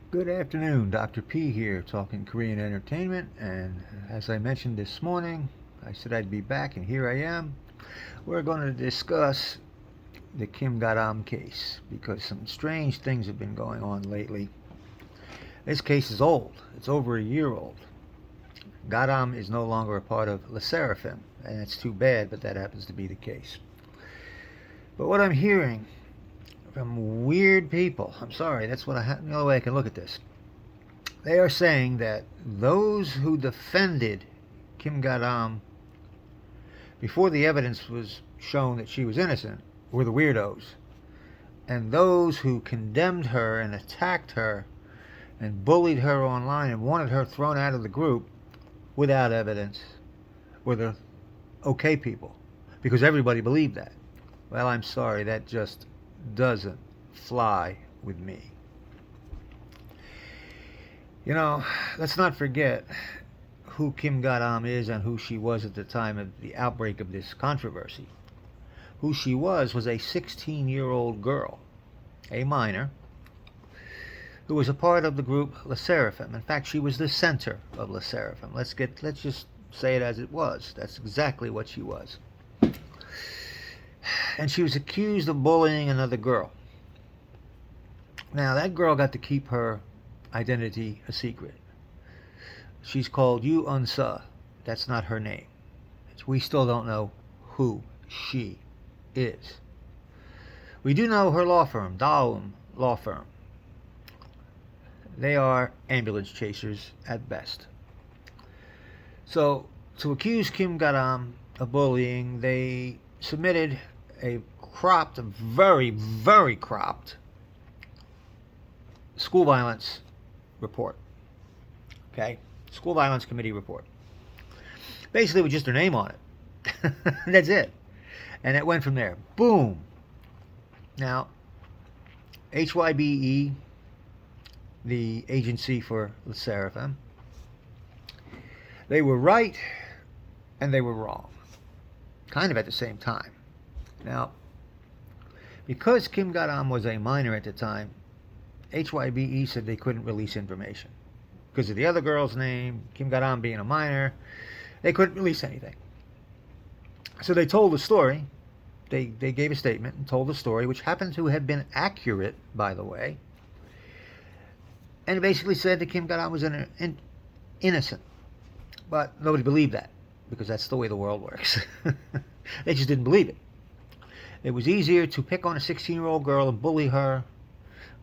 Good afternoon, Dr. P here, talking Korean entertainment, and as I mentioned this morning, I said I'd be back, and here I am. We're going to discuss the Kim Garam case, because some strange things have been going on lately. This case is old. It's over a year old. Garam is no longer a part of Le Seraphim, and it's too bad, but that happens to be the case. But what I'm hearing from weird people, I'm sorry, that's the only way I can look at this. They are saying that those who defended Kim Garam before the evidence was shown that she was innocent were the weirdos. And those who condemned her and attacked her and bullied her online and wanted her thrown out of the group without evidence were the okay people. Because everybody believed that. Well, I'm sorry, that just doesn't fly with me. You know, let's not forget who Kim Garam is and who she was at the time of the outbreak of this controversy. Who she was a 16-year-old girl, a minor, who was a part of the group Le Seraphim. In fact, she was the center of Le Seraphim. Let's just say it as it was. That's exactly what she was. And she was accused of bullying another girl. Now, that girl got to keep her identity a secret. She's called Yu Unsa. That's not her name. We still don't know who she is. We do know her law firm, Daum Law Firm. They are ambulance chasers at best. So, to accuse Kim Garam of bullying, they submitted a cropped, very, very cropped school violence report. Okay? School Violence Committee report. Basically with just her name on it. That's it. And it went from there. Boom. Now, HYBE, the agency for Le Seraphim, they were right and they were wrong. Kind of at the same time. Now, because Kim Garam was a minor at the time, HYBE said they couldn't release information. Because of the other girl's name, Kim Garam being a minor, they couldn't release anything. So they told the story. They gave a statement and told the story, which happened to have been accurate, by the way. And it basically said that Kim Garam was innocent. But nobody believed that, because that's the way the world works. They just didn't believe it. It was easier to pick on a 16-year-old girl and bully her,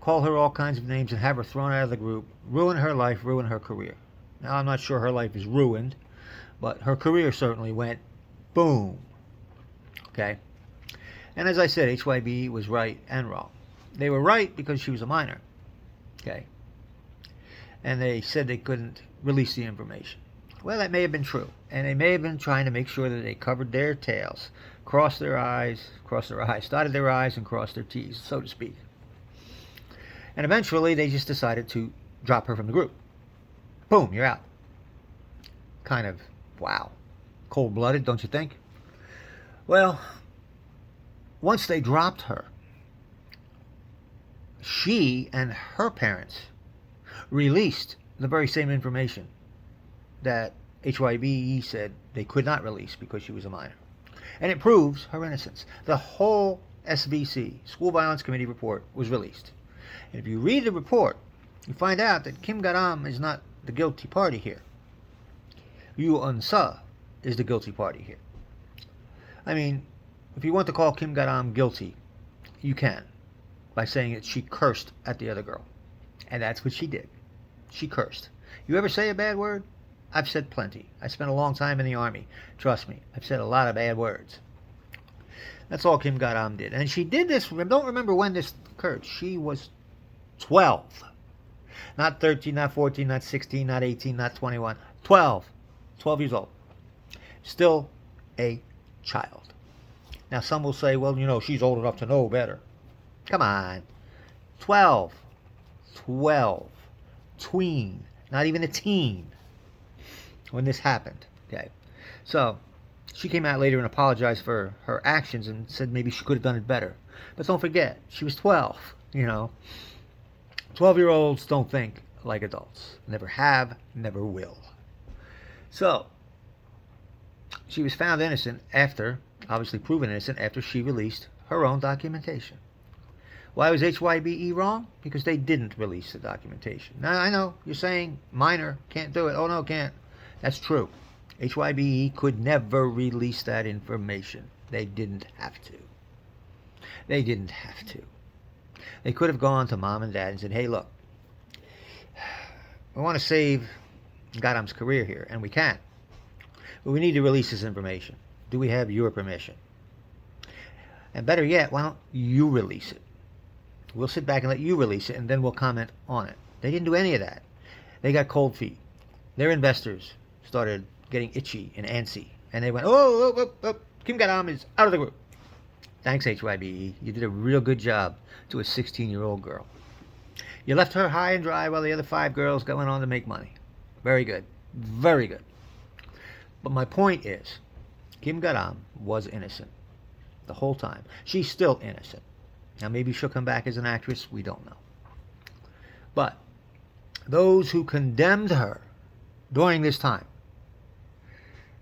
call her all kinds of names, and have her thrown out of the group, ruin her life, ruin her career. Now, I'm not sure her life is ruined, but her career certainly went boom. Okay? And as I said, HYB was right and wrong. They were right because she was a minor. Okay? And they said they couldn't release the information. Well, that may have been true. And they may have been trying to make sure that they covered their tails, dotted their I's, and crossed their T's, so to speak. And eventually, they just decided to drop her from the group. Boom, you're out. Kind of, wow. Cold-blooded, don't you think? Well, once they dropped her, she and her parents released the very same information that HYBE said they could not release because she was a minor. And it proves her innocence. The whole SVC, School Violence Committee report, was released. And if you read the report, you find out that Kim Garam is not the guilty party here. Yu Unsa is the guilty party here. I mean, if you want to call Kim Garam guilty, you can, by saying that she cursed at the other girl. And that's what she did. She cursed. You ever say a bad word? I've said plenty. I spent a long time in the army. Trust me, I've said a lot of bad words. That's all Kim Garam did. And she did this, don't remember when this occurred. She was 12. Not 13, not 14, not 16, not 18, not 21. 12. 12 years old. Still a child. Now some will say, well, you know, she's old enough to know better. Come on. 12. 12. Tween. Not even a teen when this happened. Okay. So she came out later and apologized for her actions and said maybe she could have done it better. But don't forget, she was 12, you know. 12-year-olds don't think like adults. Never have, never will. So, she was found innocent after, obviously proven innocent, after she released her own documentation. Why was HYBE wrong? Because they didn't release the documentation. Now, I know, you're saying, minor, can't do it. Oh, no, can't. That's true. HYBE could never release that information. They didn't have to. They didn't have to. They could have gone to mom and dad and said, hey, look, we want to save Garam's career here, and we can. But we need to release this information. Do we have your permission? And better yet, why don't you release it? We'll sit back and let you release it, and then we'll comment on it. They didn't do any of that. They got cold feet. Their investors started getting itchy and antsy, and they went, oh, Kim Garam is out of the group. Thanks, HYBE. You did a real good job to a 16-year-old girl. You left her high and dry while the other 5 girls going on to make money. Very good. Very good. But my point is, Kim Garam was innocent the whole time. She's still innocent. Now, maybe she'll come back as an actress. We don't know. But those who condemned her during this time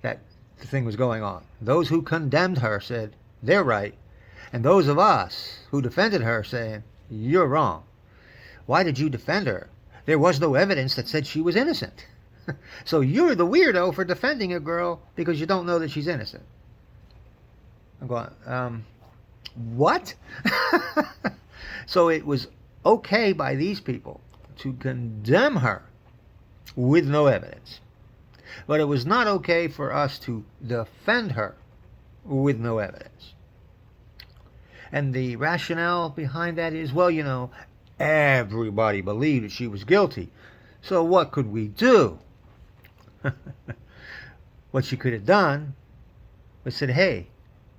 that the thing was going on, those who condemned her said, they're right. And those of us who defended her saying, you're wrong. Why did you defend her? There was no evidence that said she was innocent. So you're the weirdo for defending a girl because you don't know that she's innocent. I'm going, what? So it was okay by these people to condemn her with no evidence. But it was not okay for us to defend her with no evidence. And the rationale behind that is, well, you know, everybody believed that she was guilty. So what could we do? What she could have done was said, hey,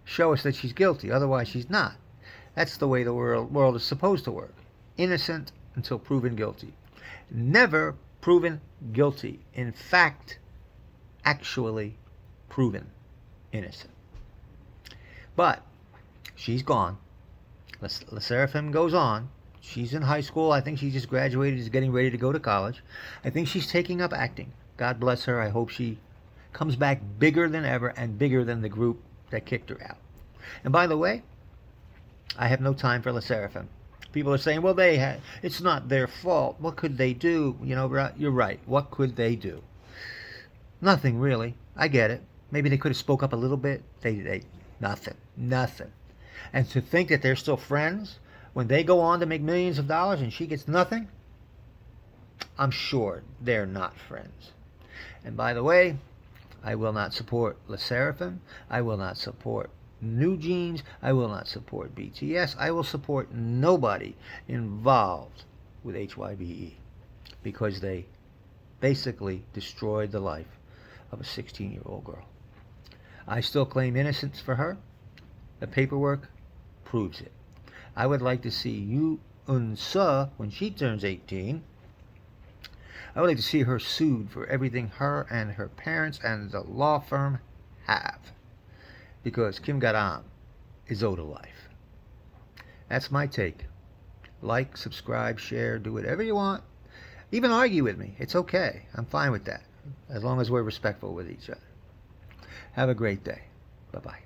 show us that she's guilty. Otherwise, she's not. That's the way the world is supposed to work. Innocent until proven guilty. Never proven guilty. In fact, actually proven innocent. But she's gone. Le Seraphim goes on. She's in high school. I think she just graduated, is getting ready to go to college. I think she's taking up acting. God bless her. I hope she comes back bigger than ever and bigger than the group that kicked her out. And by the way, I have no time for Le Seraphim. People are saying, well, it's not their fault. What could they do? You know, you're right. What could they do? Nothing, really. I get it. Maybe they could have spoke up a little bit. Nothing. And to think that they're still friends when they go on to make millions of dollars and she gets nothing, I'm sure they're not friends. And by the way, I will not support Le Seraphim. I will not support New Jeans. I will not support BTS. I will support nobody involved with HYBE because they basically destroyed the life of a 16-year-old girl. I still claim innocence for her. The paperwork proves it. I would like to see Yoo Eun-seo when she turns 18. I would like to see her sued for everything her and her parents and the law firm have. Because Kim Garam is owed a life. That's my take. Like, subscribe, share, do whatever you want. Even argue with me. It's okay. I'm fine with that. As long as we're respectful with each other. Have a great day. Bye-bye.